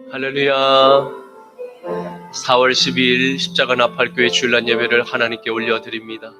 할렐루야. 4월 12일 십자가 나팔교회 주일날 예배를 하나님께 올려드립니다.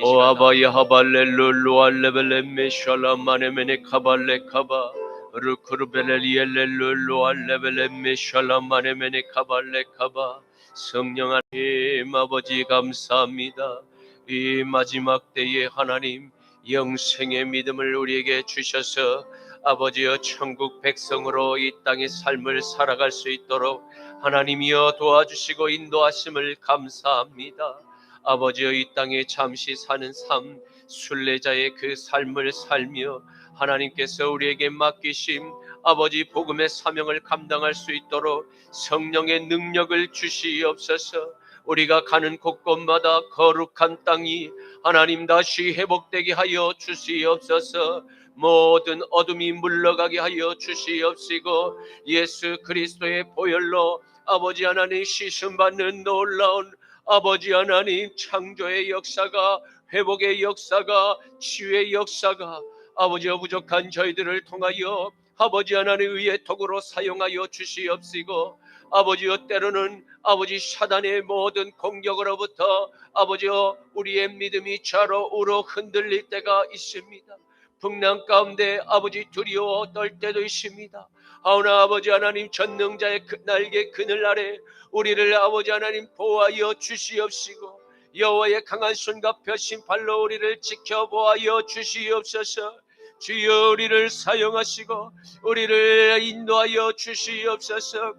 오 아바야 하발렐룰루 알레벨레메 샬라마네메네 카발레 카바 루크르벨레리엘렐룰루 알레벨레메 샬라마네메네 카발레 카바. 성령 하나님 아버지 감사합니다. 이 마지막 때에 하나님 영생의 믿음을 우리에게 주셔서 아버지여 천국 백성으로 이 땅의 삶을 살아갈 수 있도록 하나님이여 도와주시고 인도하심을 감사합니다. 아버지여 이 땅에 잠시 사는 삶, 순례자의 그 삶을 살며 하나님께서 우리에게 맡기심 아버지 복음의 사명을 감당할 수 있도록 성령의 능력을 주시옵소서. 우리가 가는 곳곳마다 거룩한 땅이 하나님 다시 회복되게 하여 주시옵소서. 모든 어둠이 물러가게 하여 주시옵시고 예수 그리스도의 보혈로 아버지 하나님 씻음받는 놀라운 아버지 하나님 창조의 역사가, 회복의 역사가, 치유의 역사가 아버지여 부족한 저희들을 통하여 아버지 하나님 의의 도구로 사용하여 주시옵시고 아버지여 때로는 아버지 사단의 모든 공격으로부터 아버지여 우리의 믿음이 좌로 우로 흔들릴 때가 있습니다. 풍랑 가운데 아버지 두려워 떨 때도 있습니다. 하오나 아버지 하나님 전능자의 날개 그늘 아래 우리를 아버지 하나님 보호하여 주시옵시고 여호와의 강한 손과 펴신 발로 우리를 지켜보아여 주시옵소서. 주여 우리를 사용하시고 우리를 인도하여 주시옵소서.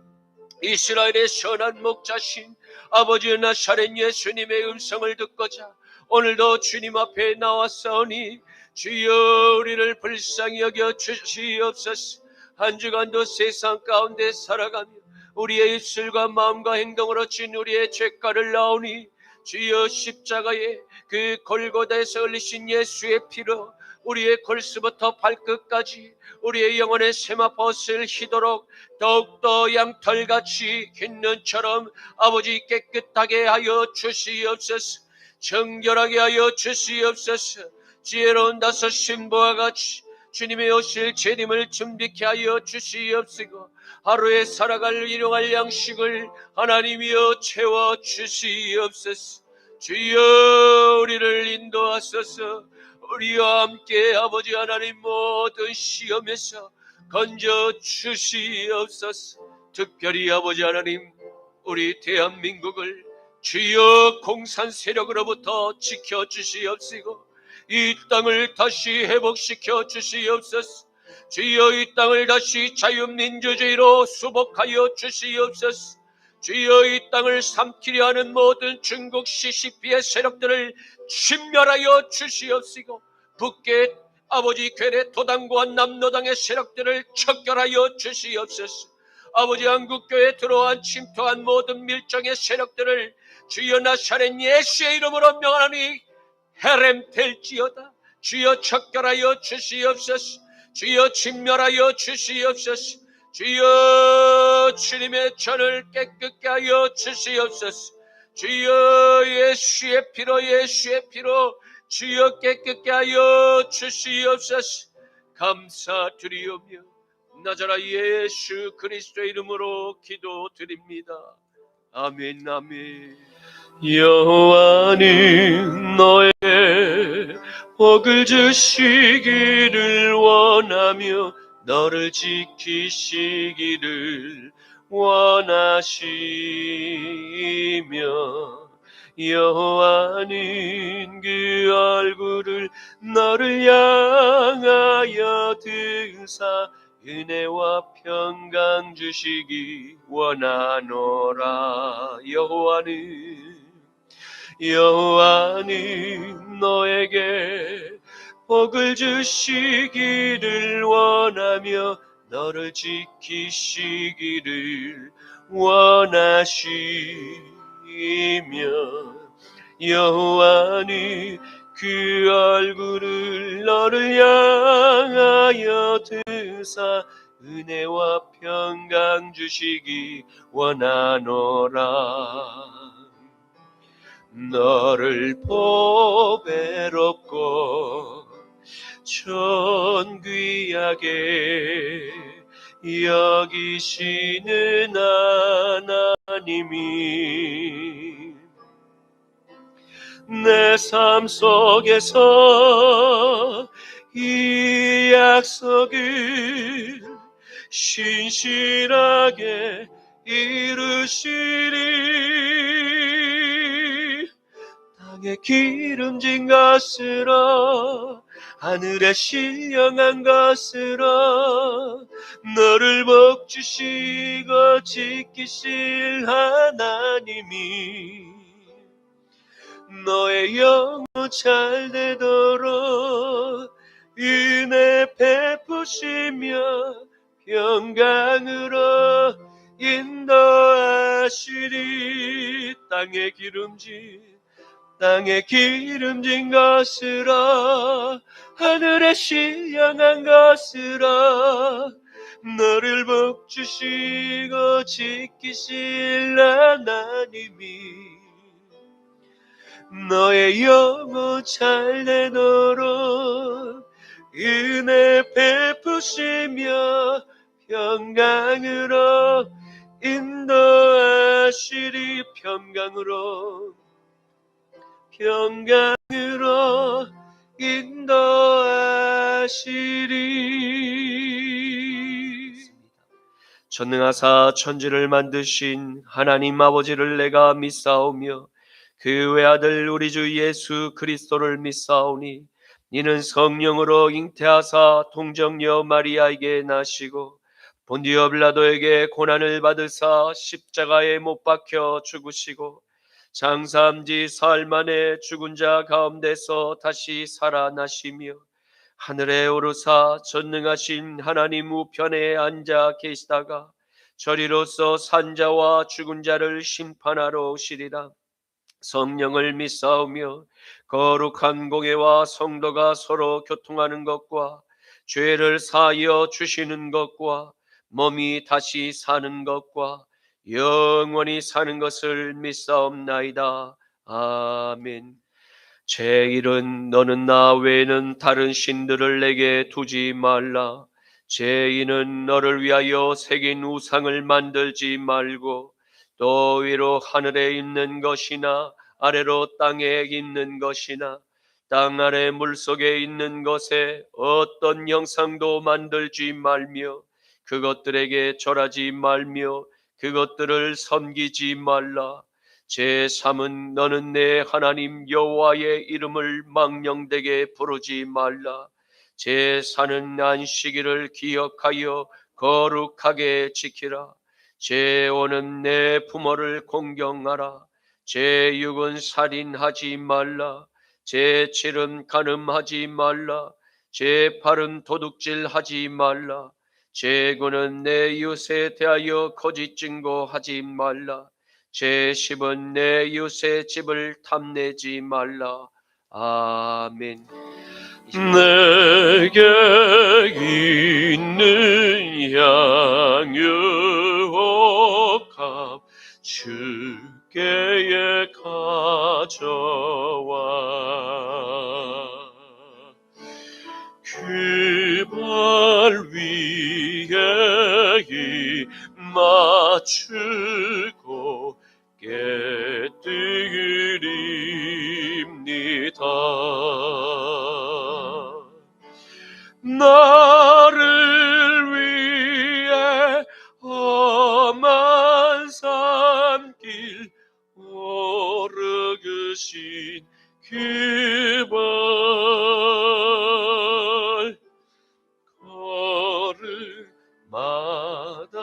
이스라엘의 선한 목자신 아버지 나사렛 예수님의 음성을 듣고자 오늘도 주님 앞에 나왔사오니 주여 우리를 불쌍히 여겨 주시옵소서. 한 주간도 세상 가운데 살아가며 우리의 입술과 마음과 행동으로 진 우리의 죄가를 나오니 주여 십자가의 그 골고다에서 흘리신 예수의 피로 우리의 골수부터 발끝까지 우리의 영혼의 세마포스를 희도록 더욱더 양털같이 흰 눈처럼 아버지 깨끗하게 하여 주시옵소서. 정결하게 하여 주시옵소서. 지혜로운 다섯 신부와 같이 주님의 오실 재림을 준비케 하여 주시옵시고 하루에 살아갈 일용할 양식을 하나님이여 채워 주시옵소서. 주여 우리를 인도하소서. 우리와 함께 아버지 하나님 모든 시험에서 건져 주시옵소서. 특별히 아버지 하나님 우리 대한민국을 주여 공산 세력으로부터 지켜주시옵시고 이 땅을 다시 회복시켜 주시옵소서. 주여 이 땅을 다시 자유민주주의로 수복하여 주시옵소서. 주여 이 땅을 삼키려 하는 모든 중국 CCP의 세력들을 진멸하여 주시옵시고 북계 아버지 괴뢰 도당과 남노당의 세력들을 척결하여 주시옵소서. 아버지 한국교회에 들어온 침투한 모든 밀정의 세력들을 주여 나사렛 예수의 이름으로 명하노니 해렘될지어다. 주여 척결하여 주시옵소서. 주여 진멸하여 주시옵소서. 주여 주님의 전을 깨끗게 하여 주시옵소서. 주여 예수의 피로 주여 깨끗게 하여 주시옵소서. 감사드리오며 나자라 예수 그리스도의 이름으로 기도드립니다. 아멘 아멘. 여호와는 너에게 복을 주시기를 원하며 너를 지키시기를 원하시며 여호와는 그 얼굴을 너를 향하여 드사 은혜와 평강 주시기 원하노라. 여호와는 너에게 복을 주시기를 원하며 너를 지키시기를 원하시며 여호와는 그 얼굴을 너를 향하여 드사 은혜와 평강 주시기 원하노라. 너를 보배롭고 존귀하게 여기시는 하나님이 내 삶 속에서 이 약속을 신실하게 이루시리. 땅에 기름진 것으로 하늘에 신령한 것으로 너를 복주시고 지키실 하나님이 너의 영혼 잘 되도록 은혜 베푸시며 평강으로 인도하시리. 땅에 기름진 것으로 하늘에 신령한 것으로 너를 복주시고 지키실 하나님이 너의 영혼 잘 되도록 은혜 베푸시며 평강으로 인도하시리. 평강으로 인도하시리. 전능하사 천지를 만드신 하나님 아버지를 내가 믿사오며 그 외아들 우리 주 예수 그리스도를 믿사오니 이는 성령으로 잉태하사 동정녀 마리아에게 나시고 본디오 빌라도에게 고난을 받으사 십자가에 못 박혀 죽으시고 장사함지 사흘 만에 죽은 자 가운데서 다시 살아나시며 하늘에 오르사 전능하신 하나님 우편에 앉아 계시다가 저리로서 산자와 죽은 자를 심판하러 오시리라. 성령을 믿사오며 거룩한 공회와 성도가 서로 교통하는 것과 죄를 사하여 주시는 것과 몸이 다시 사는 것과 영원히 사는 것을 믿사옵나이다. 아멘. 제1은 너는 나 외에는 다른 신들을 내게 두지 말라. 제2는 너를 위하여 새긴 우상을 만들지 말고 또 위로 하늘에 있는 것이나 아래로 땅에 있는 것이나 땅 아래 물속에 있는 것에 어떤 형상도 만들지 말며 그것들에게 절하지 말며 그것들을 섬기지 말라. 제3은 너는 내 하나님 여호와의 이름을 망령되게 부르지 말라. 제4는 안식일을 기억하여 거룩하게 지키라. 제5는 내 부모를 공경하라. 제6은 살인하지 말라. 제7은 간음하지 말라. 제8은 도둑질하지 말라. 제9는 내 이웃에 대하여 거짓 증거하지 말라. 제10은 내 이웃의 집을 탐내지 말라. 아멘. 내게 있는 양육옥합 주께에 가져와 그 발 위에 맞추고 깨뜨립니다. 나를 위해 험한 산길 오르신 그 발 걸음마다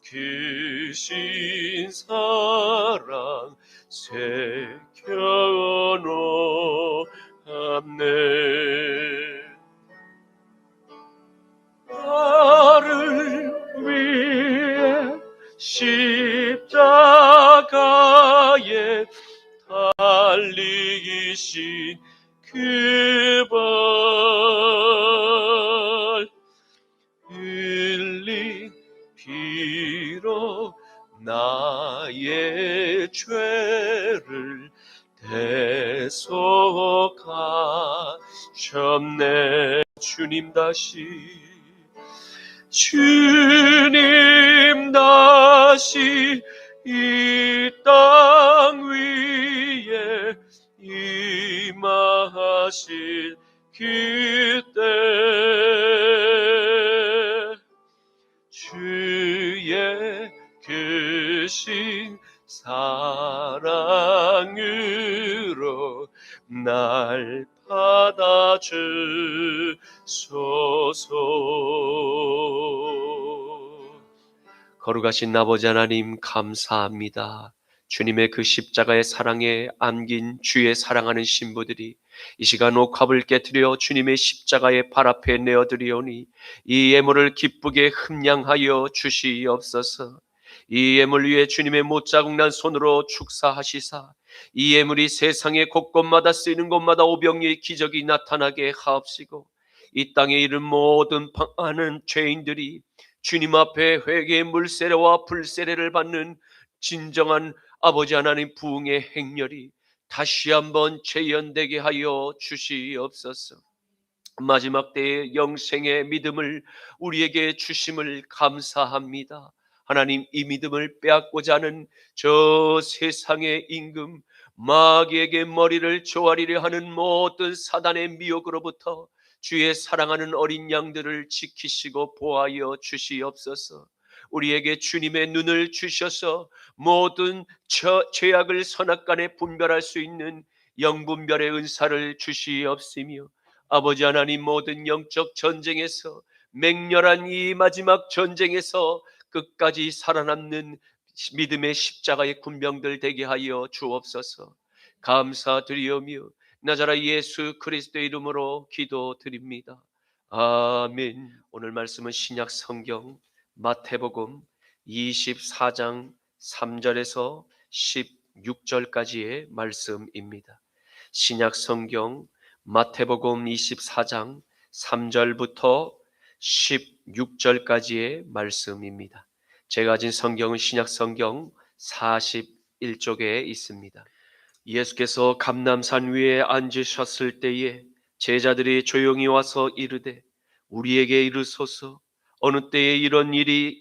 크신 사랑 새겨놓았네. 나를 위해 십자가에 달리신 그 발 흘린 피로 나의 죄를 대속하셨네. 주님 다시 이 땅 위에 임하실 그때 주의 크신 사랑으로 날 받아주소서. 거룩하신 아버지 하나님, 감사합니다. 주님의 그 십자가의 사랑에 안긴 주의 사랑하는 신부들이 이 시간 옥합을 깨뜨려 주님의 십자가의 발 앞에 내어드리오니 이 예물을 기쁘게 흠양하여 주시옵소서. 이 예물 위에 주님의 못자국난 손으로 축사하시사 이 예물이 세상의 곳곳마다 쓰이는 곳마다 오병이의 기적이 나타나게 하옵시고 이 땅에 이른 모든 많은 죄인들이 주님 앞에 회개의 물세례와 불세례를 받는 진정한 아버지 하나님 부흥의 행렬이 다시 한번 재현되게 하여 주시옵소서. 마지막 때의 영생의 믿음을 우리에게 주심을 감사합니다. 하나님, 이 믿음을 빼앗고자 하는 저 세상의 임금 마귀에게 머리를 조아리려 하는 모든 사단의 미혹으로부터 주의 사랑하는 어린 양들을 지키시고 보호하여 주시옵소서. 우리에게 주님의 눈을 주셔서 모든 죄악을 선악간에 분별할 수 있는 영분별의 은사를 주시옵시며 아버지 하나님, 모든 영적 전쟁에서 맹렬한 이 마지막 전쟁에서 끝까지 살아남는 믿음의 십자가의 군병들 되게 하여 주옵소서. 감사드리오며 나자라 예수 그리스도의 이름으로 기도드립니다. 아멘. 오늘 말씀은 신약 성경 마태복음 24장 3절에서 16절까지의 말씀입니다. 신약 성경 마태복음 24장 3절부터 16절까지의 말씀입니다. 제가 가진 성경은 신약 성경 41쪽에 있습니다. 예수께서 감람산 위에 앉으셨을 때에 제자들이 조용히 와서 이르되 우리에게 이르소서 어느 때에 이런 일이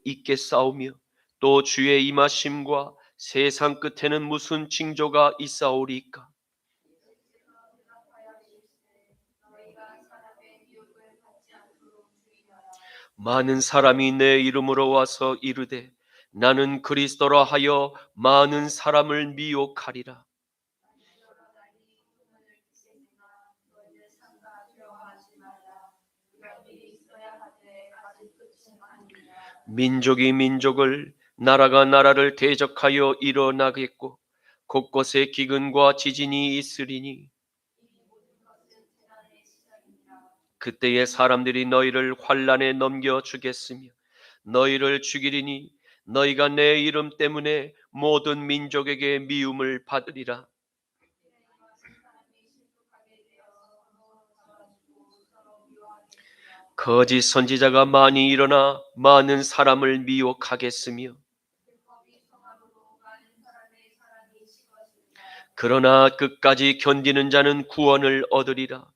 있겠사오며 또 주의 임하심과 세상 끝에는 무슨 징조가 있사오리까? 많은 사람이 내 이름으로 와서 이르되 나는 그리스도라 하여 많은 사람을 미혹하리라. 민족이 민족을 나라가 나라를 대적하여 일어나겠고 곳곳에 기근과 지진이 있으리니 그때에 사람들이 너희를 환난에 넘겨 주겠으며 너희를 죽이리니 너희가 내 이름 때문에 모든 민족에게 미움을 받으리라. 거짓 선지자가 많이 일어나 많은 사람을 미혹하겠으며 그러나 끝까지 견디는 자는 구원을 얻으리라.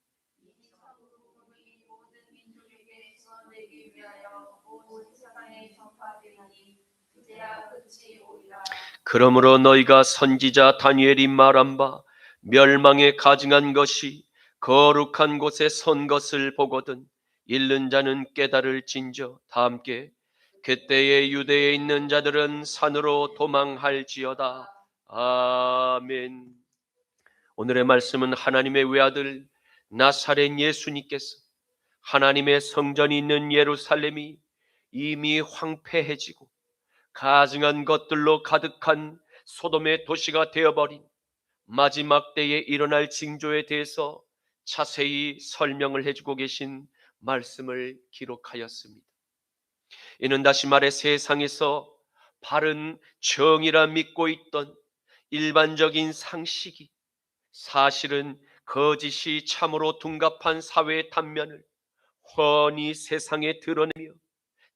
그러므로 너희가 선지자 다니엘이 말한 바 멸망에 가증한 것이 거룩한 곳에 선 것을 보거든 읽는 자는 깨달을진저. 다 함께 그때에 유대에 있는 자들은 산으로 도망할지어다. 아멘. 오늘의 말씀은 하나님의 외아들 나사렛 예수님께서 하나님의 성전이 있는 예루살렘이 이미 황폐해지고 가증한 것들로 가득한 소돔의 도시가 되어버린 마지막 때에 일어날 징조에 대해서 자세히 설명을 해주고 계신 말씀을 기록하였습니다. 이는 다시 말해 세상에서 바른 정의라 믿고 있던 일반적인 상식이 사실은 거짓이 참으로 둔갑한 사회의 단면을 훤히 세상에 드러내며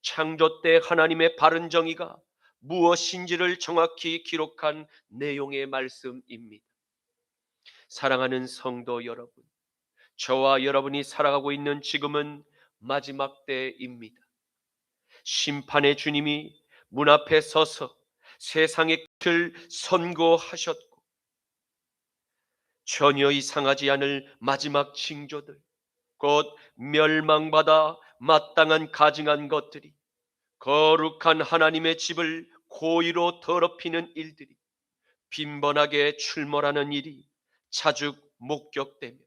창조 때 하나님의 바른 정의가 무엇인지를 정확히 기록한 내용의 말씀입니다. 사랑하는 성도 여러분, 저와 여러분이 살아가고 있는 지금은 마지막 때입니다. 심판의 주님이 문 앞에 서서 세상의 끝을 선고하셨고 전혀 이상하지 않을 마지막 징조들, 곧 멸망받아 마땅한 가증한 것들이, 거룩한 하나님의 집을 고의로 더럽히는 일들이 빈번하게 출몰하는 일이 자주 목격되며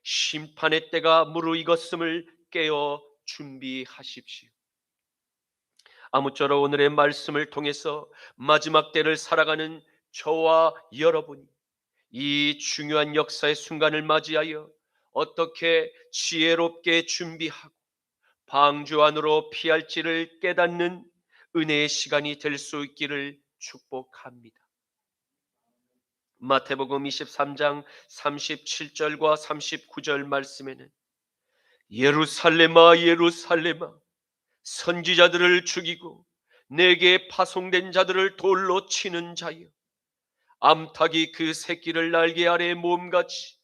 심판의 때가 무르익었음을 깨어 준비하십시오. 아무쪼록 오늘의 말씀을 통해서 마지막 때를 살아가는 저와 여러분이 이 중요한 역사의 순간을 맞이하여 어떻게 지혜롭게 준비하고 방주 안으로 피할지를 깨닫는 은혜의 시간이 될 수 있기를 축복합니다. 마태복음 23장 37절과 39절 말씀에는 예루살렘아 예루살렘아 선지자들을 죽이고 내게 파송된 자들을 돌로 치는 자여, 암탉이 그 새끼를 날개 아래 몸같이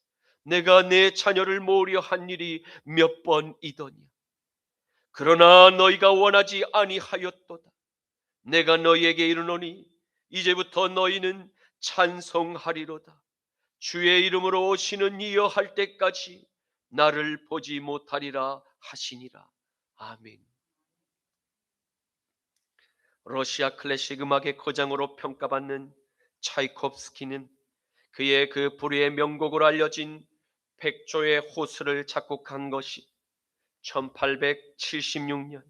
내가 내 자녀를 모으려 한 일이 몇 번이더냐. 그러나 너희가 원하지 아니하였도다. 내가 너희에게 이르노니 이제부터 너희는 찬송하리로다. 주의 이름으로 오시는 이여 할 때까지 나를 보지 못하리라 하시니라. 아멘. 러시아 클래식 음악의 거장으로 평가받는 차이콥스키는 그의 그 불후의 명곡으로 알려진 백조의 호수를 작곡한 것이 1876년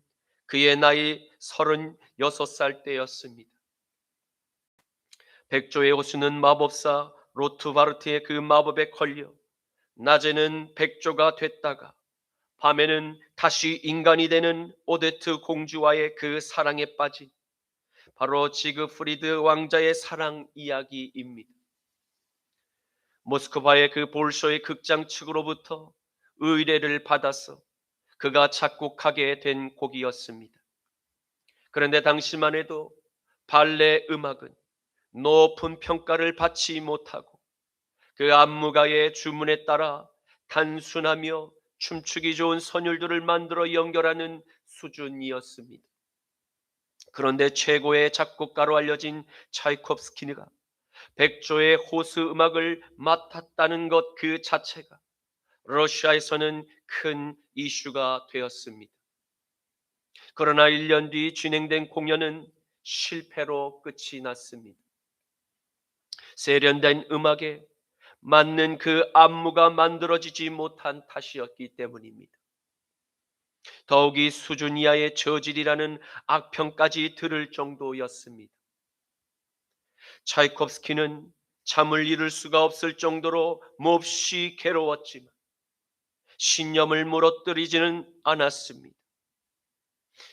그의 나이 36살 때였습니다. 백조의 호수는 마법사 로트바르트의 그 마법에 걸려 낮에는 백조가 됐다가 밤에는 다시 인간이 되는 오데트 공주와의 그 사랑에 빠진 바로 지그프리드 왕자의 사랑 이야기입니다. 모스크바의 그 볼쇼이 극장 측으로부터 의뢰를 받아서 그가 작곡하게 된 곡이었습니다. 그런데 당시만 해도 발레 음악은 높은 평가를 받지 못하고 그 안무가의 주문에 따라 단순하며 춤추기 좋은 선율들을 만들어 연결하는 수준이었습니다. 그런데 최고의 작곡가로 알려진 차이콥스키가 백조의 호수 음악을 맡았다는 것 그 자체가 러시아에서는 큰 이슈가 되었습니다. 그러나 1년 뒤 진행된 공연은 실패로 끝이 났습니다. 세련된 음악에 맞는 그 안무가 만들어지지 못한 탓이었기 때문입니다. 더욱이 수준 이하의 저질이라는 악평까지 들을 정도였습니다. 차이콥스키는 잠을 이룰 수가 없을 정도로 몹시 괴로웠지만 신념을 무너뜨리지는 않았습니다.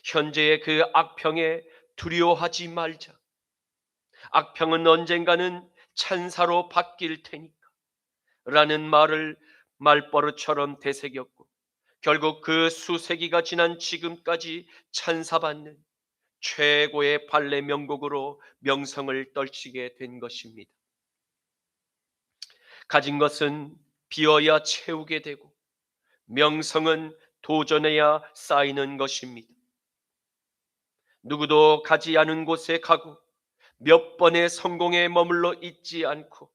현재의 그 악평에 두려워하지 말자. 악평은 언젠가는 찬사로 바뀔 테니까 라는 말을 말버릇처럼 되새겼고 결국 그 수세기가 지난 지금까지 찬사받는 최고의 발레 명곡으로 명성을 떨치게 된 것입니다. 가진 것은 비어야 채우게 되고 명성은 도전해야 쌓이는 것입니다. 누구도 가지 않은 곳에 가고 몇 번의 성공에 머물러 있지 않고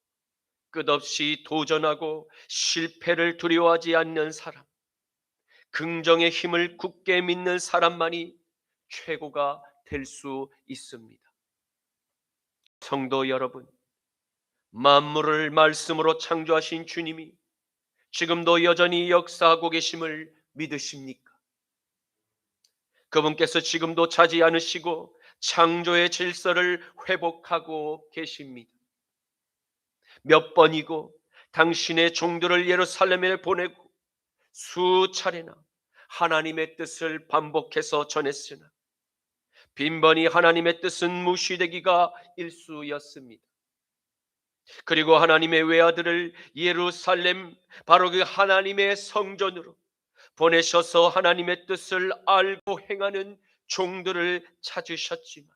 끝없이 도전하고 실패를 두려워하지 않는 사람, 긍정의 힘을 굳게 믿는 사람만이 최고가 될 수 있습니다. 성도 여러분, 만물을 말씀으로 창조하신 주님이 지금도 여전히 역사하고 계심을 믿으십니까? 그분께서 지금도 자지 않으시고 창조의 질서를 회복하고 계십니다. 몇 번이고 당신의 종들을 예루살렘에 보내고 수차례나 하나님의 뜻을 반복해서 전했으나 빈번히 하나님의 뜻은 무시되기가 일쑤였습니다. 그리고 하나님의 외아들을 예루살렘, 바로 그 하나님의 성전으로 보내셔서 하나님의 뜻을 알고 행하는 종들을 찾으셨지만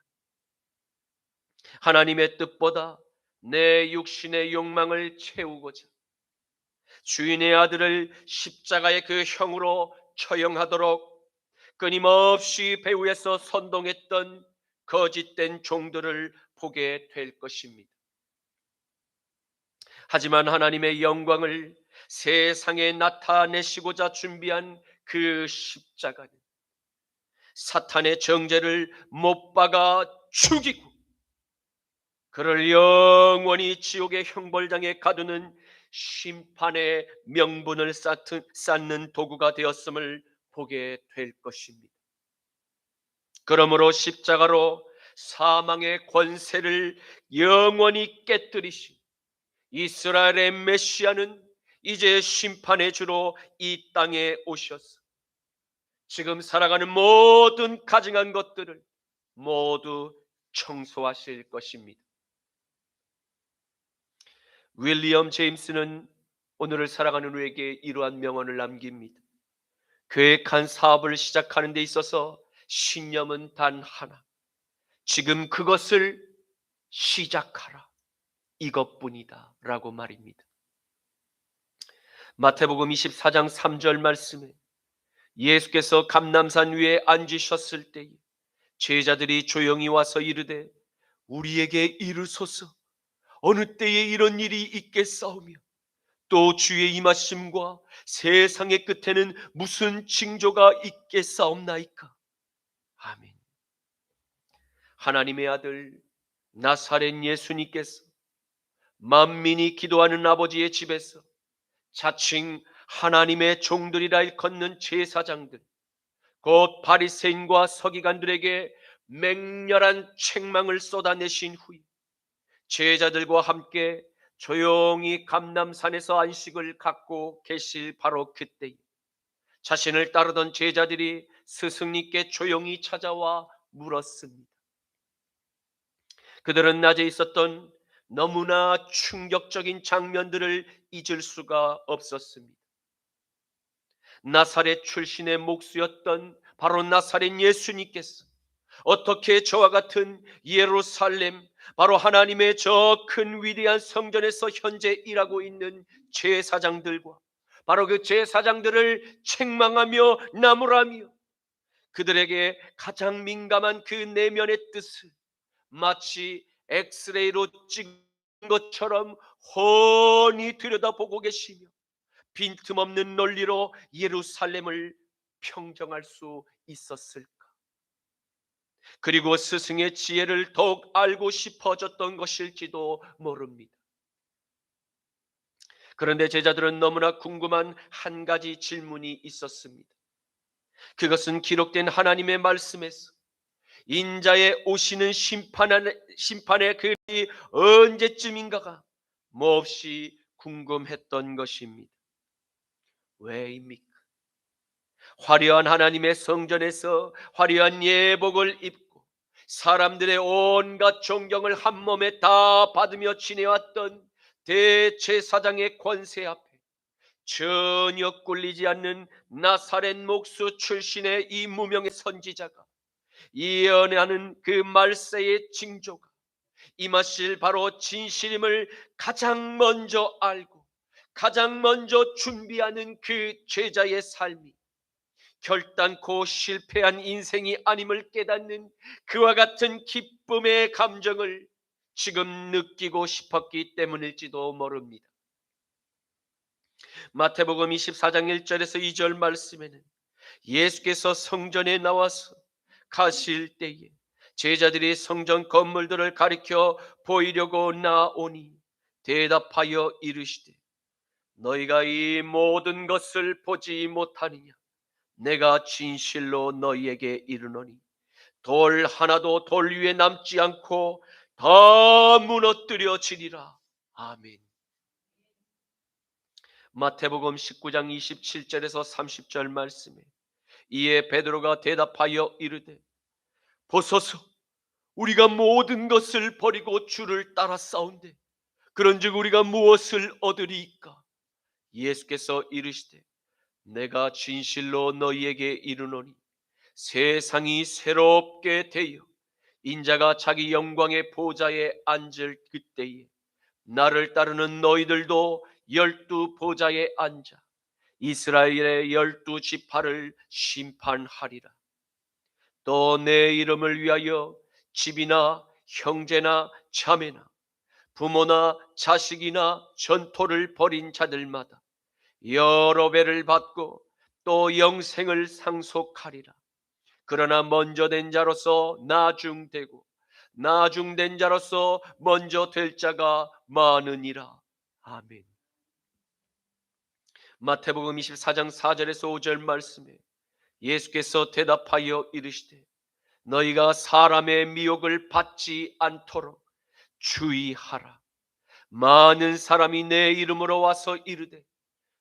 하나님의 뜻보다 내 육신의 욕망을 채우고자 주인의 아들을 십자가의 그 형으로 처형하도록 끊임없이 배후에서 선동했던 거짓된 종들을 보게 될 것입니다. 하지만 하나님의 영광을 세상에 나타내시고자 준비한 그 십자가는 사탄의 정죄를 못 박아 죽이고 그를 영원히 지옥의 형벌장에 가두는 심판의 명분을 쌓는 도구가 되었음을 보게 될 것입니다. 그러므로 십자가로 사망의 권세를 영원히 깨뜨리신 이스라엘의 메시아는 이제 심판의 주로 이 땅에 오셔서 지금 살아가는 모든 가증한 것들을 모두 청소하실 것입니다. 윌리엄 제임스는 오늘을 살아가는 우리에게 이러한 명언을 남깁니다. 계획한 사업을 시작하는 데 있어서 신념은 단 하나, 지금 그것을 시작하라, 이것뿐이다 라고 말입니다. 마태복음 24장 3절 말씀에 예수께서 감람산 위에 앉으셨을 때에 제자들이 조용히 와서 이르되 우리에게 이르소서 어느 때에 이런 일이 있겠사오며 또 주의 임하심과 세상의 끝에는 무슨 징조가 있겠사옵나이까. 아멘. 하나님의 아들 나사렛 예수님께서 만민이 기도하는 아버지의 집에서 자칭 하나님의 종들이라 일컫는 제사장들 곧 바리새인과 서기관들에게 맹렬한 책망을 쏟아내신 후에 제자들과 함께 조용히 감람산에서 안식을 갖고 계실 바로 그때 자신을 따르던 제자들이 스승님께 조용히 찾아와 물었습니다. 그들은 낮에 있었던 너무나 충격적인 장면들을 잊을 수가 없었습니다. 나사렛 출신의 목수였던 바로 나사렛 예수님께서 어떻게 저와 같은 예루살렘 바로 하나님의 저 큰 위대한 성전에서 현재 일하고 있는 제사장들과 바로 그 제사장들을 책망하며 나무라며 그들에게 가장 민감한 그 내면의 뜻을 마치 엑스레이로 찍은 것처럼 훤히 들여다보고 계시며 빈틈없는 논리로 예루살렘을 평정할 수 있었을까? 그리고 스승의 지혜를 더욱 알고 싶어졌던 것일지도 모릅니다. 그런데 제자들은 너무나 궁금한 한 가지 질문이 있었습니다. 그것은 기록된 하나님의 말씀에서 인자의 오시는 심판의 그날이 언제쯤인가가 몹시 궁금했던 것입니다. 왜입니까? 화려한 하나님의 성전에서 화려한 예복을 입고 사람들의 온갖 존경을 한 몸에 다 받으며 지내왔던 대제사장의 권세 앞에 전혀 꿀리지 않는 나사렛 목수 출신의 이 무명의 선지자가 예언하는 그 말세의 징조가 임하실 바로 진실임을 가장 먼저 알고 가장 먼저 준비하는 그 제자의 삶이 결단코 실패한 인생이 아님을 깨닫는 그와 같은 기쁨의 감정을 지금 느끼고 싶었기 때문일지도 모릅니다. 마태복음 24장 1절에서 2절 말씀에는 예수께서 성전에 나와서 가실 때에 제자들이 성전 건물들을 가리켜 보이려고 나오니 대답하여 이르시되 너희가 이 모든 것을 보지 못하느냐? 내가 진실로 너희에게 이르노니 돌 하나도 돌 위에 남지 않고 다 무너뜨려지리라. 아멘. 마태복음 19장 27절에서 30절 말씀에 이에 베드로가 대답하여 이르되 보소서 우리가 모든 것을 버리고 주를 따랐사온데 그런즉 우리가 무엇을 얻으리이까? 예수께서 이르시되 내가 진실로 너희에게 이르노니 세상이 새롭게 되어 인자가 자기 영광의 보좌에 앉을 그때에 나를 따르는 너희들도 12 보좌에 앉아 이스라엘의 12 지파를 심판하리라. 또 내 이름을 위하여 집이나 형제나 자매나 부모나 자식이나 전토를 벌인 자들마다 여러 배를 받고 또 영생을 상속하리라. 그러나 먼저 된 자로서 나중되고 나중된 자로서 먼저 될 자가 많으니라. 아멘. 마태복음 24장 4절에서 5절 말씀에 예수께서 대답하여 이르시되 너희가 사람의 미혹을 받지 않도록 주의하라. 많은 사람이 내 이름으로 와서 이르되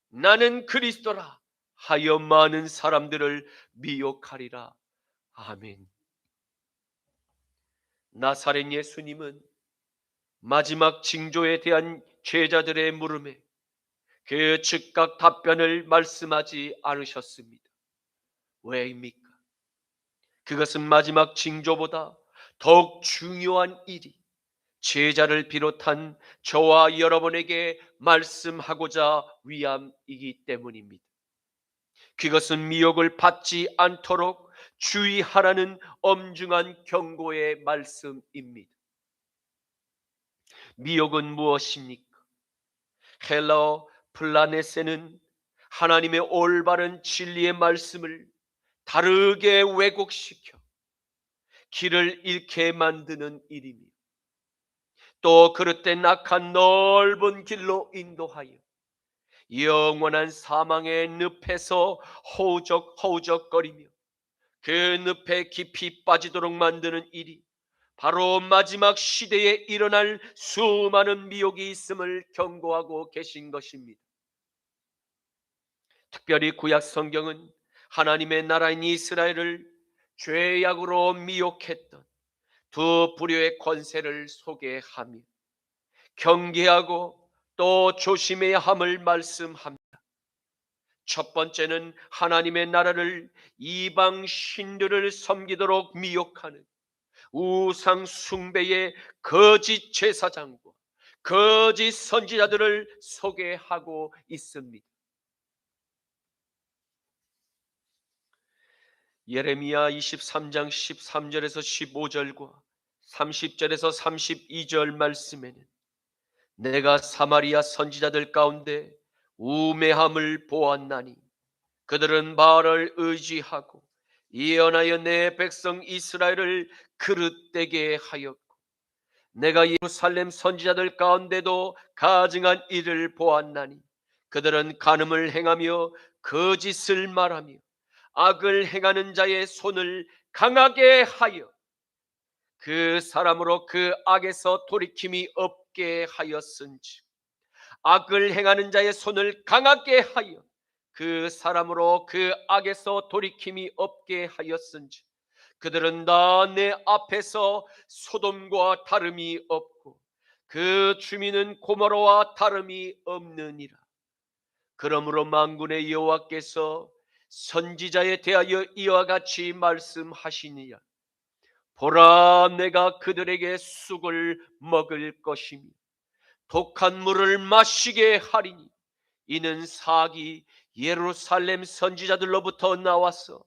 나는 그리스도라 하여 많은 사람들을 미혹하리라. 아멘. 나사렛 예수님은 마지막 징조에 대한 제자들의 물음에 그 즉각 답변을 말씀하지 않으셨습니다. 왜입니까? 그것은 마지막 징조보다 더욱 중요한 일이 제자를 비롯한 저와 여러분에게 말씀하고자 위함이기 때문입니다. 그것은 미혹을 받지 않도록 주의하라는 엄중한 경고의 말씀입니다. 미혹은 무엇입니까? 헬라어 플라네세는 하나님의 올바른 진리의 말씀을 다르게 왜곡시켜 길을 잃게 만드는 일입니다. 또 그릇된 악한 넓은 길로 인도하여 영원한 사망의 늪에서 허우적거리며 그 늪에 깊이 빠지도록 만드는 일이 바로 마지막 시대에 일어날 수많은 미혹이 있음을 경고하고 계신 것입니다. 특별히 구약 성경은 하나님의 나라인 이스라엘을 죄악으로 미혹했던 두 부류의 권세를 소개하며 경계하고 또 조심해야 함을 말씀합니다. 첫 번째는 하나님의 나라를 이방 신들을 섬기도록 미혹하는 우상 숭배의 거짓 제사장과 거짓 선지자들을 소개하고 있습니다. 예레미야 23장 13절에서 15절과 30절에서 32절 말씀에는 내가 사마리아 선지자들 가운데 우매함을 보았나니 그들은 바알을 의지하고 예언하여 내 백성 이스라엘을 그릇되게 하였고 내가 예루살렘 선지자들 가운데도 가증한 일을 보았나니 그들은 간음을 행하며 거짓을 말하며 악을 행하는 자의 손을 강하게 하여 그 사람으로 그 악에서 돌이킴이 없게 하였은즉 악을 행하는 자의 손을 강하게 하여 그 사람으로 그 악에서 돌이킴이 없게 하였은즉 그들은 다 내 앞에서 소돔과 다름이 없고 그 주민은 고모로와 다름이 없느니라. 그러므로 만군의 여호와께서 선지자에 대하여 이와 같이 말씀하시니라. 보라, 내가 그들에게 쑥을 먹을 것이며 독한 물을 마시게 하리니 이는 사기 예루살렘 선지자들로부터 나와서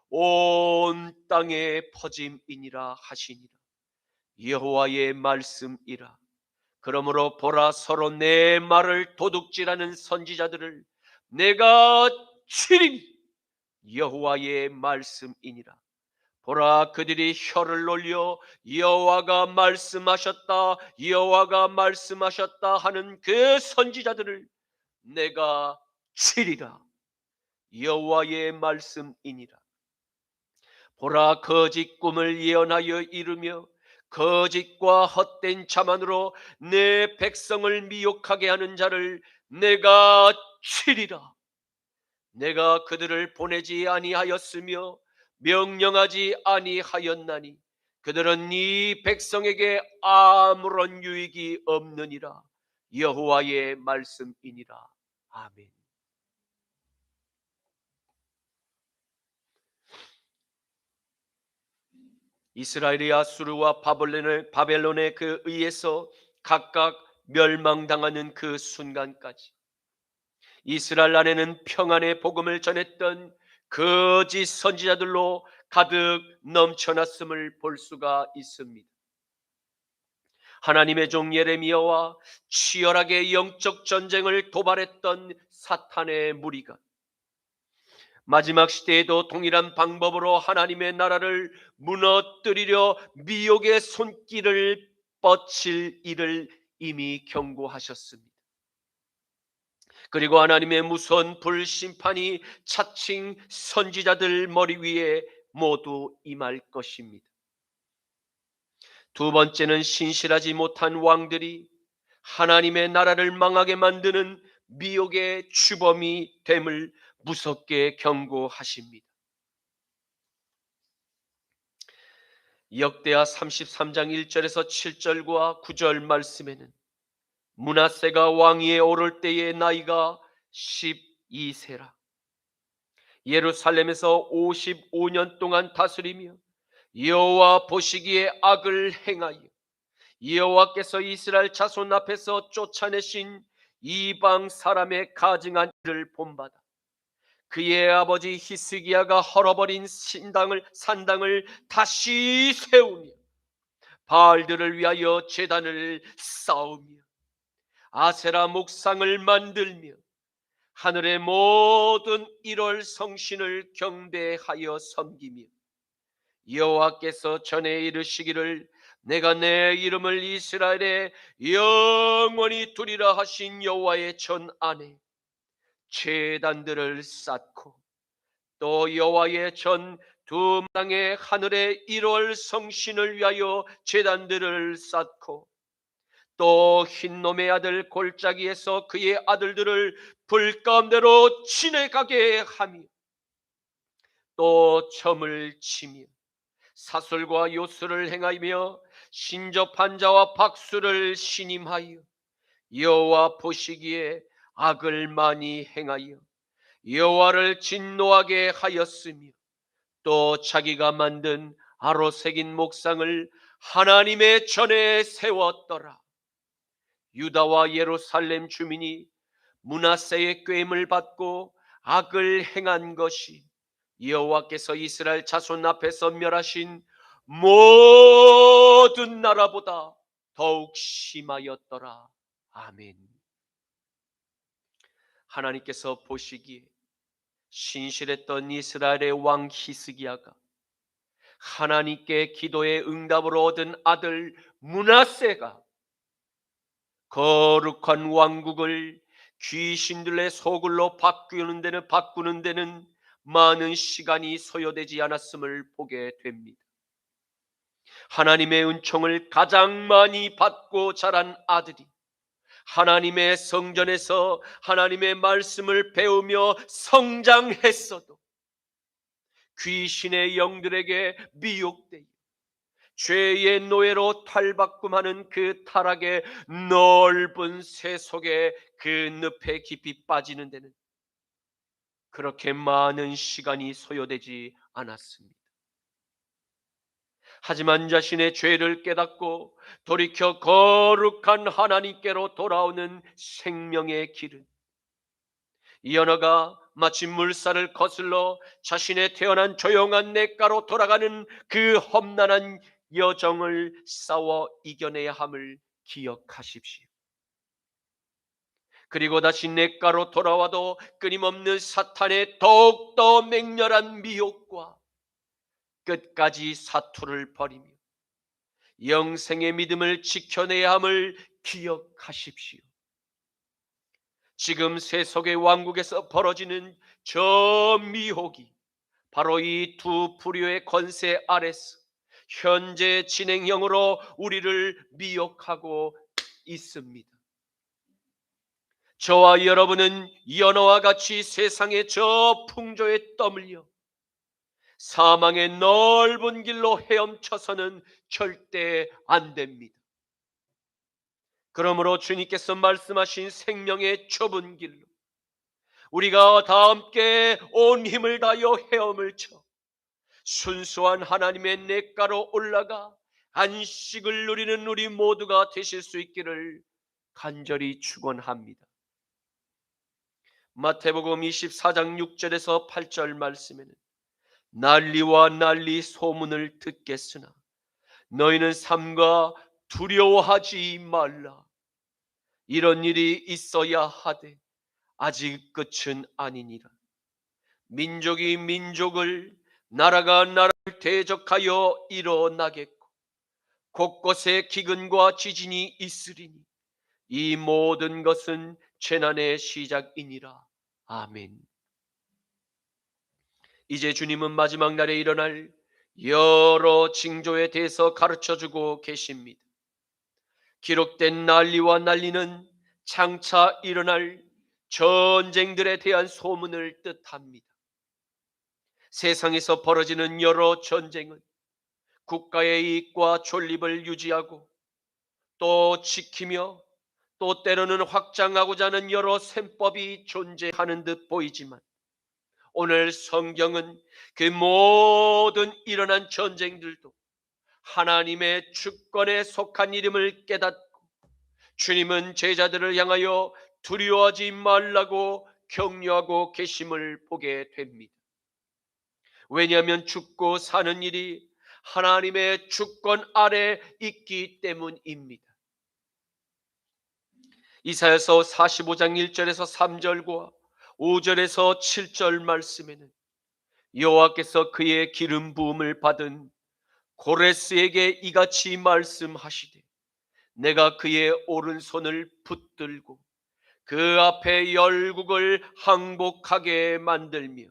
온 땅에 퍼짐이니라 하시니라. 여호와의 말씀이라. 그러므로 보라, 서로 내 말을 도둑질하는 선지자들을 내가 치리니 여호와의 말씀이니라. 보라, 그들이 혀를 놀려 여호와가 말씀하셨다 여호와가 말씀하셨다 하는 그 선지자들을 내가 치리라. 여호와의 말씀이니라. 보라, 거짓 꿈을 예언하여 이루며 거짓과 헛된 자만으로 내 백성을 미혹하게 하는 자를 내가 치리라. 내가 그들을 보내지 아니하였으며 명령하지 아니하였나니 그들은 네 백성에게 아무런 유익이 없느니라. 여호와의 말씀이니라. 아멘. 이스라엘이 아수르와 바벨론에 그 의해서 각각 멸망당하는 그 순간까지 이스라엘 안에는 평안의 복음을 전했던 거짓 선지자들로 가득 넘쳐났음을 볼 수가 있습니다. 하나님의 종 예레미야와 치열하게 영적 전쟁을 도발했던 사탄의 무리가 마지막 시대에도 동일한 방법으로 하나님의 나라를 무너뜨리려 미혹의 손길을 뻗칠 일을 이미 경고하셨습니다. 그리고 하나님의 무서운 불심판이 차칭 선지자들 머리 위에 모두 임할 것입니다. 두 번째는 신실하지 못한 왕들이 하나님의 나라를 망하게 만드는 미혹의 주범이 됨을 무섭게 경고하십니다. 역대하 33장 1절에서 7절과 9절 말씀에는 므낫세가 왕위에 오를 때의 나이가 12세라. 예루살렘에서 55년 동안 다스리며 여호와 보시기에 악을 행하여 여호와께서 이스라엘 자손 앞에서 쫓아내신 이방 사람의 가증한 일을 본받아 그의 아버지 히스기야가 헐어버린 산당을 다시 세우며 바알들을 위하여 제단을 쌓으며 아세라 목상을 만들며 하늘의 모든 1월 성신을 경배하여 섬기며 여호와께서 전에 이르시기를 내가 내 이름을 이스라엘에 영원히 두리라 하신 여호와의 전 안에 제단들을 쌓고 또 여호와의 전 두 땅의 하늘의 1월 성신을 위하여 제단들을 쌓고 또 흰놈의 아들 골짜기에서 그의 아들들을 불 가운데로 지내가게 하며 또 점을 치며 사술과 요술을 행하며 신접한 자와 박수를 신임하여 여호와 보시기에 악을 많이 행하여 여호와를 진노하게 하였으며 또 자기가 만든 아로 새긴 목상을 하나님의 전에 세웠더라. 유다와 예루살렘 주민이 므낫세의 꾀임을 받고 악을 행한 것이 여호와께서 이스라엘 자손 앞에서 멸하신 모든 나라보다 더욱 심하였더라. 아멘. 하나님께서 보시기에 신실했던 이스라엘의 왕 히스기야가 하나님께 기도의 응답으로 얻은 아들 므낫세가 거룩한 왕국을 귀신들의 소굴로 바꾸는 데는 많은 시간이 소요되지 않았음을 보게 됩니다. 하나님의 은총을 가장 많이 받고 자란 아들이 하나님의 성전에서 하나님의 말씀을 배우며 성장했어도 귀신의 영들에게 미혹되어 죄의 노예로 탈바꿈하는 그 타락의 넓은 새 속에 그 늪에 깊이 빠지는 데는 그렇게 많은 시간이 소요되지 않았습니다. 하지만 자신의 죄를 깨닫고 돌이켜 거룩한 하나님께로 돌아오는 생명의 길은 연어가 마치 물살을 거슬러 자신의 태어난 조용한 냇가로 돌아가는 그 험난한 여정을 싸워 이겨내야 함을 기억하십시오. 그리고 다시 냇가로 돌아와도 끊임없는 사탄의 더욱더 맹렬한 미혹과 끝까지 사투를 벌이며 영생의 믿음을 지켜내야 함을 기억하십시오. 지금 세속의 왕국에서 벌어지는 저 미혹이 바로 이 두 불효의 권세 아래서 현재 진행형으로 우리를 미혹하고 있습니다. 저와 여러분은 연어와 같이 세상의 저 풍조에 떠밀려 사망의 넓은 길로 헤엄쳐서는 절대 안 됩니다. 그러므로 주님께서 말씀하신 생명의 좁은 길로 우리가 다 함께 온 힘을 다하여 헤엄을 쳐 순수한 하나님의 냇가로 올라가 안식을 누리는 우리 모두가 되실 수 있기를 간절히 축원합니다. 마태복음 24장 6절에서 8절 말씀에는 난리와 난리 소문을 듣겠으나 너희는 삼가 두려워하지 말라. 이런 일이 있어야 하되 아직 끝은 아니니라. 민족이 민족을, 나라가 나라를 대적하여 일어나겠고 곳곳에 기근과 지진이 있으리니 이 모든 것은 재난의 시작이니라. 아멘. 이제 주님은 마지막 날에 일어날 여러 징조에 대해서 가르쳐주고 계십니다. 기록된 난리와 난리는 장차 일어날 전쟁들에 대한 소문을 뜻합니다. 세상에서 벌어지는 여러 전쟁은 국가의 이익과 존립을 유지하고 또 지키며 또 때로는 확장하고자 하는 여러 셈법이 존재하는 듯 보이지만, 오늘 성경은 그 모든 일어난 전쟁들도 하나님의 주권에 속한 일임을 깨닫고 주님은 제자들을 향하여 두려워하지 말라고 격려하고 계심을 보게 됩니다. 왜냐하면 죽고 사는 일이 하나님의 주권 아래 있기 때문입니다. 이사야서 45장 1절에서 3절과 5절에서 7절 말씀에는 여호와께서 그의 기름 부음을 받은 고레스에게 이같이 말씀하시되, 내가 그의 오른손을 붙들고 그 앞에 열국을 항복하게 만들며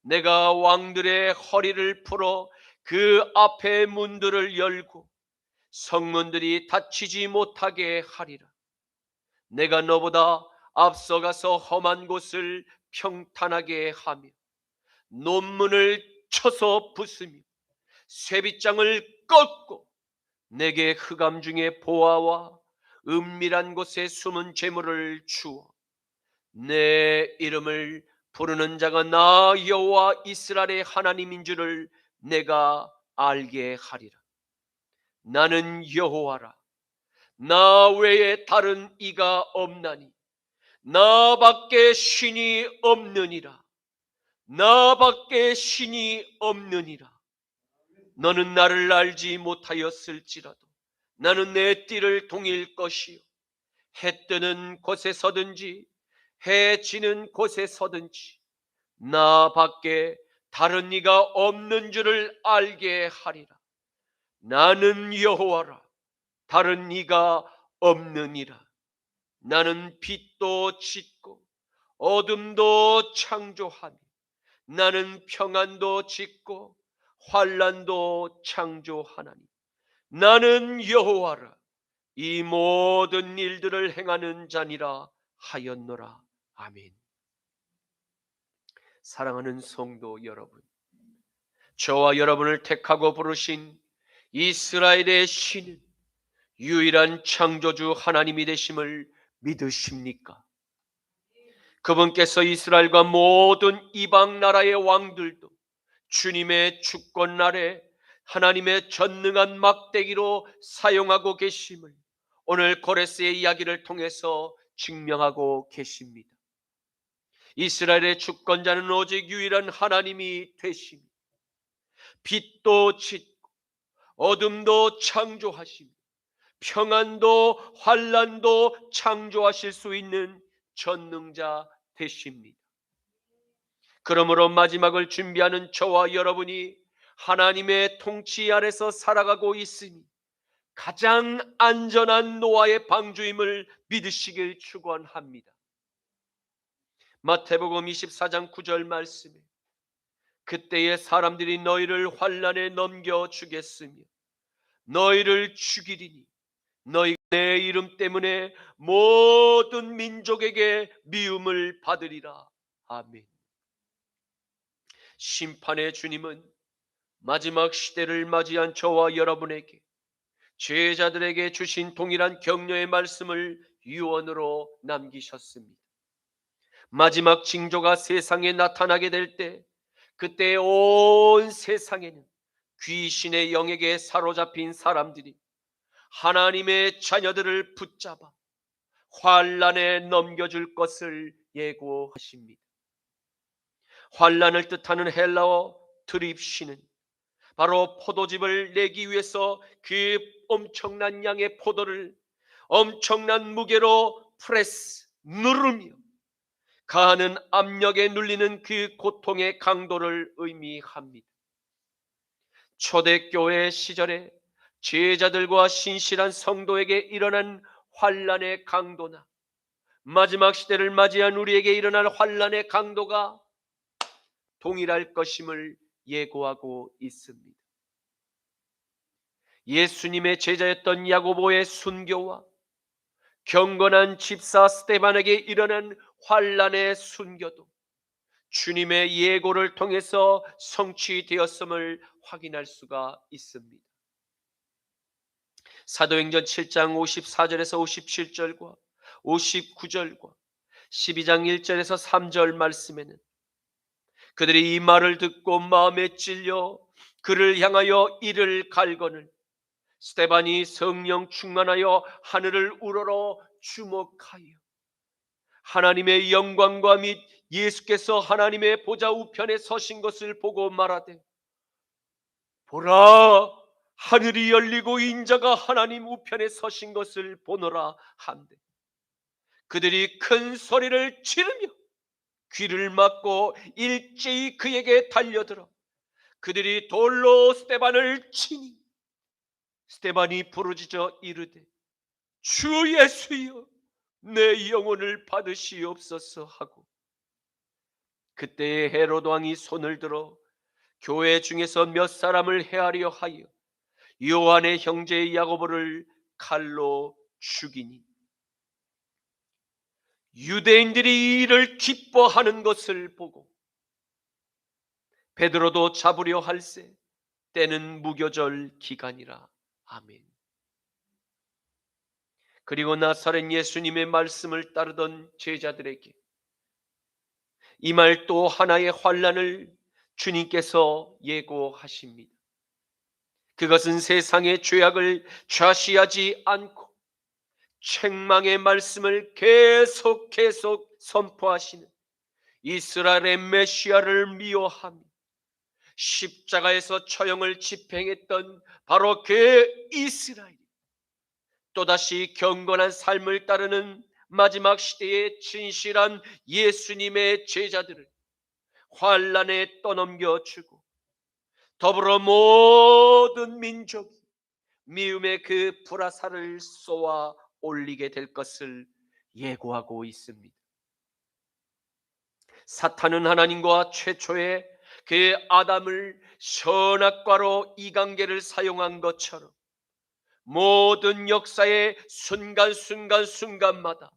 내가 왕들의 허리를 풀어 그 앞에 문들을 열고 성문들이 닫히지 못하게 하리라. 내가 너보다 앞서가서 험한 곳을 평탄하게 하며 논문을 쳐서 부수며 쇠빗장을 꺾고 내게 흑암 중에 보아와 은밀한 곳에 숨은 재물을 주어 내 이름을 부르는 자가 나 여호와 이스라엘의 하나님인 줄을 내가 알게 하리라. 나는 여호와라. 나 외에 다른 이가 없나니 나밖에 신이 없느니라. 나밖에 신이 없느니라. 너는 나를 알지 못하였을지라도 나는 내 띠를 동일 것이요 해 뜨는 곳에 서든지 해 지는 곳에 서든지 나밖에 다른 이가 없는 줄을 알게 하리라. 나는 여호와라. 다른 이가 없느니라. 나는 빛도 짓고 어둠도 창조하며 나는 평안도 짓고 환난도 창조하나니 나는 여호와라. 이 모든 일들을 행하는 자니라 하였노라. 아멘. 사랑하는 성도 여러분, 저와 여러분을 택하고 부르신 이스라엘의 신은 유일한 창조주 하나님이 되심을 믿으십니까? 그분께서 이스라엘과 모든 이방 나라의 왕들도 주님의 주권 아래 하나님의 전능한 막대기로 사용하고 계심을 오늘 고레스의 이야기를 통해서 증명하고 계십니다. 이스라엘의 주권자는 오직 유일한 하나님이 되시며 빛도 짓고 어둠도 창조하시며 평안도 환난도 창조하실 수 있는 전능자 되십니다. 그러므로 마지막을 준비하는 저와 여러분이 하나님의 통치 아래서 살아가고 있으니 가장 안전한 노아의 방주임을 믿으시길 축원합니다. 마태복음 24장 9절 말씀에 그때에 사람들이 너희를 환난에 넘겨주겠으며 너희를 죽이리니 너희가 내 이름 때문에 모든 민족에게 미움을 받으리라. 아멘. 심판의 주님은 마지막 시대를 맞이한 저와 여러분에게 제자들에게 주신 동일한 격려의 말씀을 유언으로 남기셨습니다. 마지막 징조가 세상에 나타나게 될 때 그때 온 세상에는 귀신의 영에게 사로잡힌 사람들이 하나님의 자녀들을 붙잡아 환난에 넘겨줄 것을 예고하십니다. 환난을 뜻하는 헬라어 드립시는 바로 포도즙을 내기 위해서 그 엄청난 양의 포도를 엄청난 무게로 프레스 누르며 가하는 압력에 눌리는 그 고통의 강도를 의미합니다. 초대교회 시절에 제자들과 신실한 성도에게 일어난 환난의 강도나 마지막 시대를 맞이한 우리에게 일어날 환난의 강도가 동일할 것임을 예고하고 있습니다. 예수님의 제자였던 야고보의 순교와 경건한 집사 스데반에게 일어난 환난의 순교도 주님의 예고를 통해서 성취되었음을 확인할 수가 있습니다. 사도행전 7장 54절에서 57절과 59절과 12장 1절에서 3절 말씀에는 그들이 이 말을 듣고 마음에 찔려 그를 향하여 이를 갈거늘 스데반이 성령 충만하여 하늘을 우러러 주목하여 하나님의 영광과 및 예수께서 하나님의 보좌 우편에 서신 것을 보고 말하되 보라 하늘이 열리고 인자가 하나님 우편에 서신 것을 보노라 한데 그들이 큰 소리를 지르며 귀를 막고 일제히 그에게 달려들어 그들이 돌로 스데반을 치니 스데반이 부르짖어 이르되 주 예수여 내 영혼을 받으시옵소서 하고 그때에 헤롯 왕이 손을 들어 교회 중에서 몇 사람을 해하려 하여 요한의 형제 야고보를 칼로 죽이니 유대인들이 이 일을 기뻐하는 것을 보고 베드로도 잡으려 할세 때는 무교절 기간이라. 아멘. 그리고 나사렛 예수님의 말씀을 따르던 제자들에게 이 말 또 하나의 환난을 주님께서 예고하십니다. 그것은 세상의 죄악을 좌시하지 않고 책망의 말씀을 계속 선포하시는 이스라엘의 메시아를 미워하며 십자가에서 처형을 집행했던 바로 그 이스라엘이 또다시 경건한 삶을 따르는 마지막 시대의 진실한 예수님의 제자들을 환난에 떠넘겨주고 더불어 모든 민족이 미움의 그 불화살을 쏘아 올리게 될 것을 예고하고 있습니다. 사탄은 하나님과 최초의 그 아담을 선악과로 이간계를 사용한 것처럼 모든 역사의 순간마다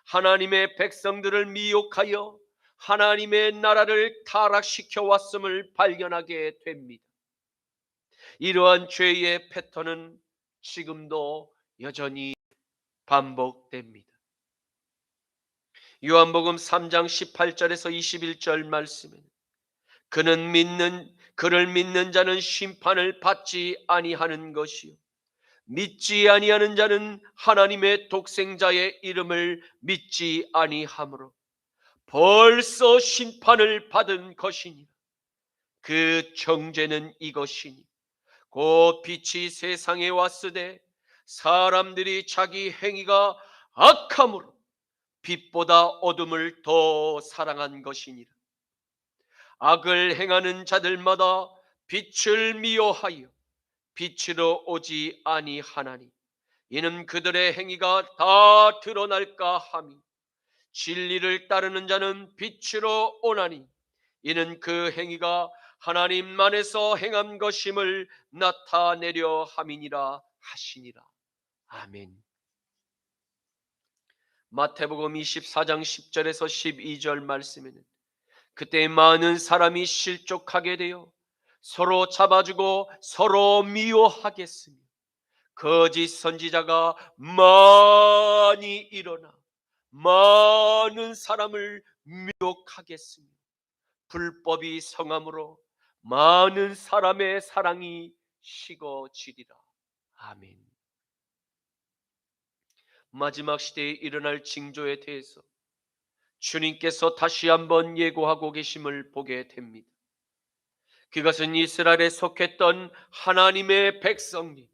하나님의 백성들을 미혹하여 하나님의 나라를 타락시켜 왔음을 발견하게 됩니다. 이러한 죄의 패턴은 지금도 여전히 반복됩니다. 요한복음 3장 18절에서 21절 말씀에는 그를 믿는 자는 심판을 받지 아니하는 것이요 믿지 아니하는 자는 하나님의 독생자의 이름을 믿지 아니하므로 벌써 심판을 받은 것이니 그 정죄는 이것이니 곧 빛이 세상에 왔으되 사람들이 자기 행위가 악함으로 빛보다 어둠을 더 사랑한 것이니라. 악을 행하는 자들마다 빛을 미워하여 빛으로 오지 아니하나니 이는 그들의 행위가 다 드러날까 함이 진리를 따르는 자는 빛으로 오나니 이는 그 행위가 하나님 안에서 행한 것임을 나타내려 함이니라 하시니라. 아멘. 마태복음 24장 10절에서 12절 말씀에는 그때 많은 사람이 실족하게 되어 서로 잡아주고 서로 미워하겠으며 거짓 선지자가 많이 일어나 많은 사람을 미혹하겠으며 불법이 성함으로 많은 사람의 사랑이 식어지리라. 아멘. 마지막 시대에 일어날 징조에 대해서 주님께서 다시 한번 예고하고 계심을 보게 됩니다. 그것은 이스라엘에 속했던 하나님의 백성이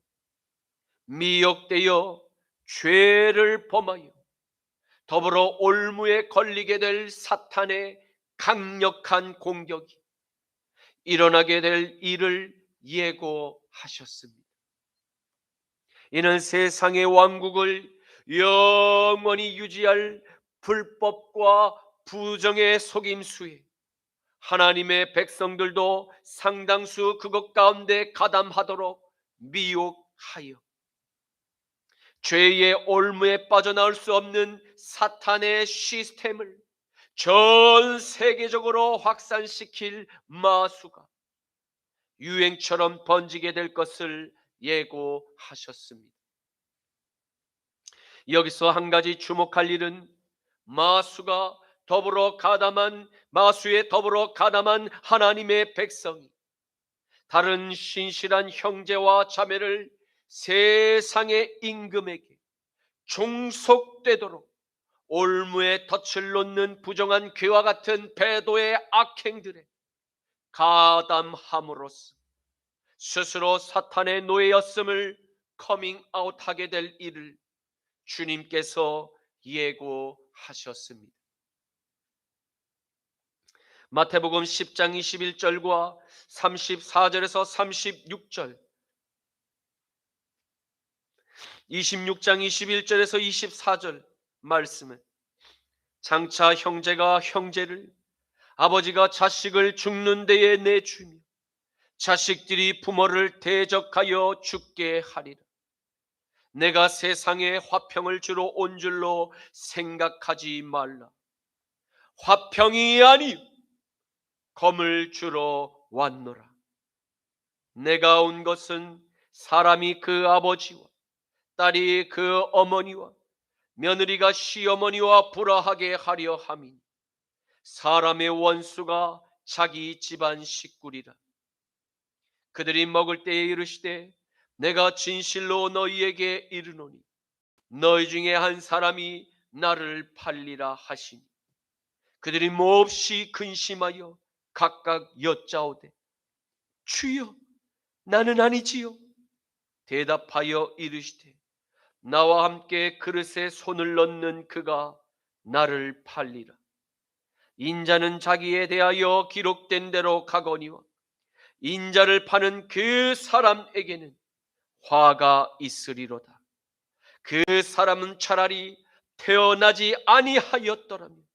미혹되어 죄를 범하여 더불어 올무에 걸리게 될 사탄의 강력한 공격이 일어나게 될 일을 예고하셨습니다. 이는 세상의 왕국을 영원히 유지할 불법과 부정의 속임수에 하나님의 백성들도 상당수 그것 가운데 가담하도록 미혹하여 죄의 올무에 빠져나올 수 없는 사탄의 시스템을 전 세계적으로 확산시킬 마수가 유행처럼 번지게 될 것을 예고하셨습니다. 여기서 한 가지 주목할 일은 마수에 더불어 가담한 하나님의 백성이 다른 신실한 형제와 자매를 세상의 임금에게 종속되도록 올무에 덫을 놓는 부정한 그와 같은 배도의 악행들에 가담함으로써 스스로 사탄의 노예였음을 커밍아웃하게 될 일을 주님께서 예고하셨습니다. 마태복음 10장 21절과 34절에서 36절, 26장 21절에서 24절 말씀은 장차 형제가 형제를, 아버지가 자식을 죽는 데에 내주며 자식들이 부모를 대적하여 죽게 하리라. 내가 세상에 화평을 주러 온 줄로 생각하지 말라. 화평이 아니요 검을 주러 왔노라. 내가 온 것은 사람이 그 아버지와 딸이 그 어머니와 며느리가 시어머니와 불화하게 하려 함이니 사람의 원수가 자기 집안 식구리라. 그들이 먹을 때에 이르시되 내가 진실로 너희에게 이르노니 너희 중에 한 사람이 나를 팔리라 하시니 그들이 몹시 근심하여 각각 여짜오되 주여 나는 아니지요. 대답하여 이르시되 나와 함께 그릇에 손을 넣는 그가 나를 팔리라. 인자는 자기에 대하여 기록된 대로 가거니와 인자를 파는 그 사람에게는 화가 있으리로다. 그 사람은 차라리 태어나지 아니하였더라면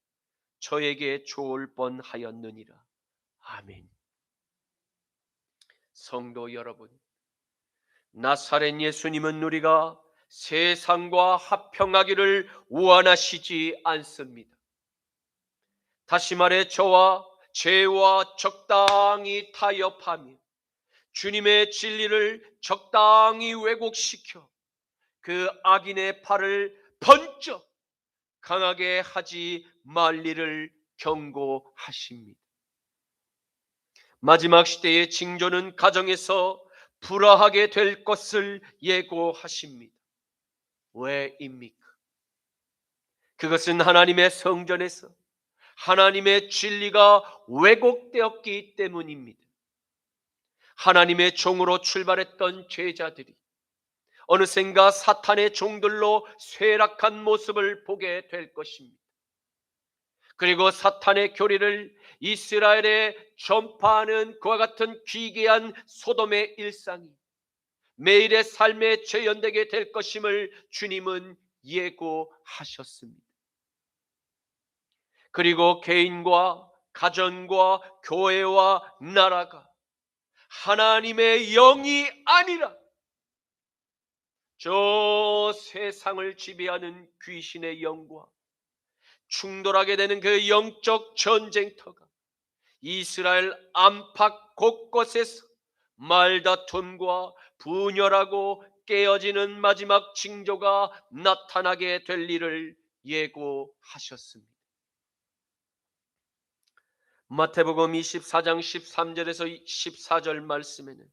저에게 좋을 뻔하였느니라. 아멘. 성도 여러분, 나사렛 예수님은 우리가 세상과 화평하기를 원하시지 않습니다. 다시 말해 저와 죄와 적당히 타협하며 주님의 진리를 적당히 왜곡시켜 그 악인의 팔을 번쩍 강하게 하지 말 일을 경고하십니다. 마지막 시대의 징조는 가정에서 불화하게 될 것을 예고하십니다. 왜입니까? 그것은 하나님의 성전에서 하나님의 진리가 왜곡되었기 때문입니다. 하나님의 종으로 출발했던 제자들이 어느샌가 사탄의 종들로 쇠락한 모습을 보게 될 것입니다. 그리고 사탄의 교리를 이스라엘에 전파하는 그와 같은 기괴한 소돔의 일상이 매일의 삶에 재현되게 될 것임을 주님은 예고하셨습니다. 그리고 개인과 가정과 교회와 나라가 하나님의 영이 아니라 저 세상을 지배하는 귀신의 영과 충돌하게 되는 그 영적 전쟁터가 이스라엘 안팎 곳곳에서 말다툼과 분열하고 깨어지는 마지막 징조가 나타나게 될 일을 예고하셨습니다. 마태복음 24장 13절에서 14절 말씀에는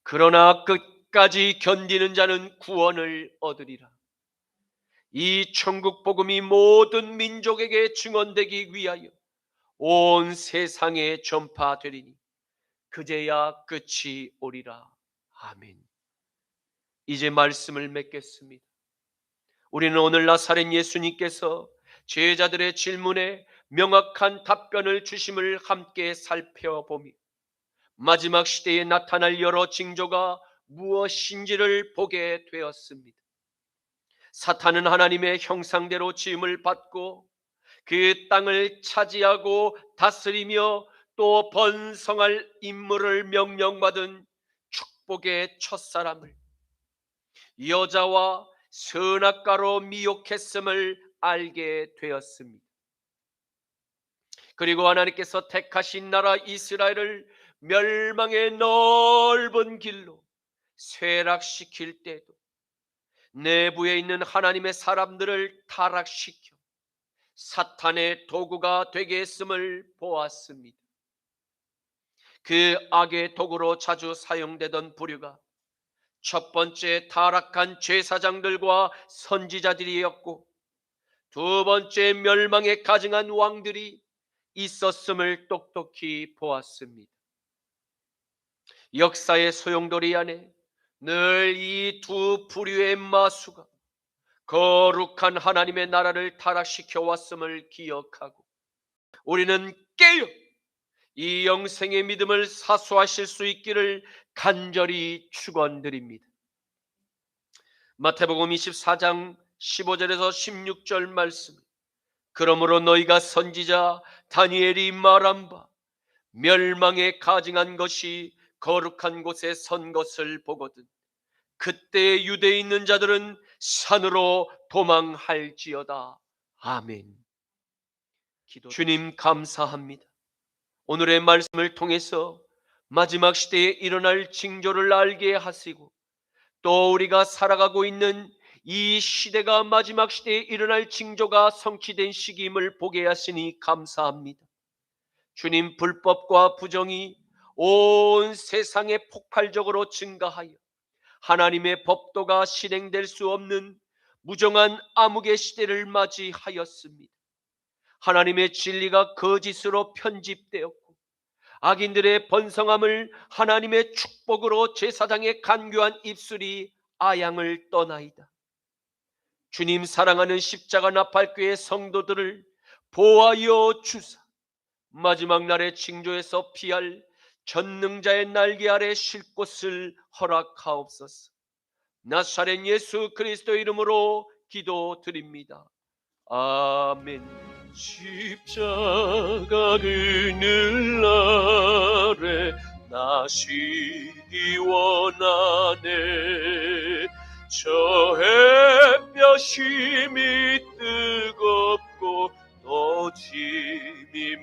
그러나 끝까지 견디는 자는 구원을 얻으리라. 이 천국 복음이 모든 민족에게 증언되기 위하여 온 세상에 전파되리니 그제야 끝이 오리라. 아멘. 이제 말씀을 맺겠습니다. 우리는 오늘 나사렛 예수님께서 제자들의 질문에 명확한 답변을 주심을 함께 살펴보며 마지막 시대에 나타날 여러 징조가 무엇인지를 보게 되었습니다. 사탄은 하나님의 형상대로 지음을 받고 그 땅을 차지하고 다스리며 또 번성할 임무를 명령받은 축복의 첫사람을 여자와 선악과로 미혹했음을 알게 되었습니다. 그리고 하나님께서 택하신 나라 이스라엘을 멸망의 넓은 길로 쇠락시킬 때도 내부에 있는 하나님의 사람들을 타락시켜 사탄의 도구가 되게 했음을 보았습니다. 그 악의 도구로 자주 사용되던 부류가 첫 번째 타락한 제사장들과 선지자들이었고, 두 번째 멸망에 가증한 왕들이 있었음을 똑똑히 보았습니다. 역사의 소용돌이 안에 늘 이 두 부류의 마수가 거룩한 하나님의 나라를 타락시켜 왔음을 기억하고 우리는 깨어 이 영생의 믿음을 사수하실 수 있기를 간절히 축원드립니다. 마태복음 24장 15절에서 16절 말씀. 그러므로 너희가 선지자 다니엘이 말한 바 멸망에 가증한 것이 거룩한 곳에 선 것을 보거든 그때 유대에 있는 자들은 산으로 도망할지어다. 아멘. 주님 감사합니다. 오늘의 말씀을 통해서 마지막 시대에 일어날 징조를 알게 하시고 또 우리가 살아가고 있는 이 시대가 마지막 시대에 일어날 징조가 성취된 시기임을 보게 하시니 감사합니다. 주님, 불법과 부정이 온 세상에 폭발적으로 증가하여 하나님의 법도가 실행될 수 없는 무정한 암흑의 시대를 맞이하였습니다. 하나님의 진리가 거짓으로 편집되었고 악인들의 번성함을 하나님의 축복으로 제사장의 간교한 입술이 아양을 떠나이다. 주님, 사랑하는 십자가 나팔교회 성도들을 보호하여 주사 마지막 날의 징조에서 피할 전능자의 날개 아래 쉴 곳을 허락하옵소서. 나사렛 예수 그리스도 이름으로 기도드립니다. 아멘. 십자가 그늘 아래 나시기 원하네. 저 햇볕이 힘이 뜨겁고 또 짐이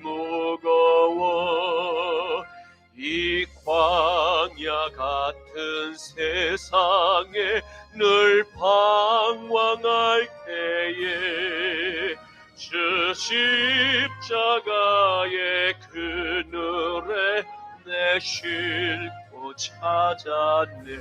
무거워 이 광야 같은 세상에 늘 방황할 때에 주 십자가의 그늘에 내 쉴 곳 찾았네.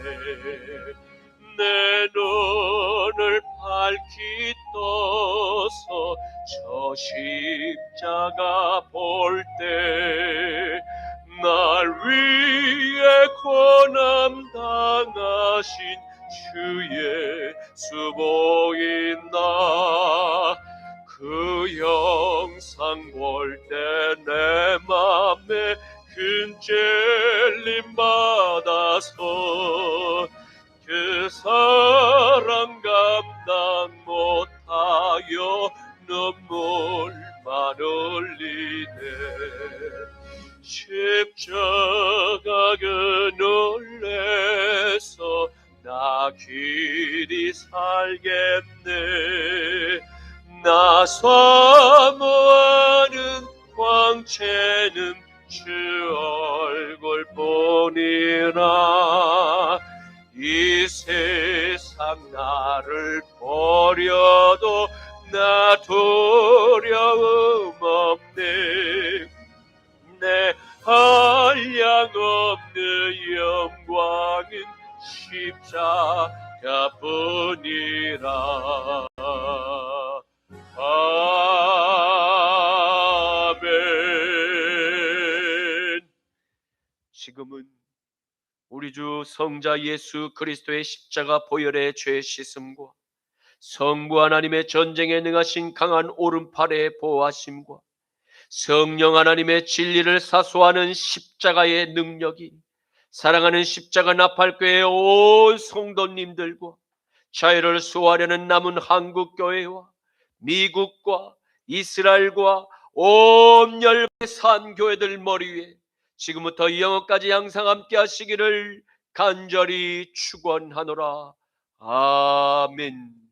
내 눈을 밝히 떠서 저 십자가 볼 때 날 위해 고난 당하신 주 예수 보인다. 그 영상 볼 때 내 맘에 큰 찔림 받아서 그 사랑 감당 못하여 눈물만 흘리네. 십자가 그늘에서 나 길이 살겠네. 나 사모하는 광채는 주 얼굴 뿐이라. 이 세상 나를 버려도 나 두려움 없네. 내 한량없는 영광은 십자가뿐이라. 아멘. 지금은 우리 주 성자 예수 그리스도의 십자가 보혈의 죄 씻음과 성부 하나님의 전쟁에 능하신 강한 오른팔의 보호하심과 성령 하나님의 진리를 사수하는 십자가의 능력이 사랑하는 십자가 나팔교회의 온 성도님들과 자유를 수호하려는 남은 한국교회와 미국과 이스라엘과 온 열방의 산교회들 머리 위에 지금부터 영원까지 항상 함께 하시기를 간절히 축원하노라. 아멘.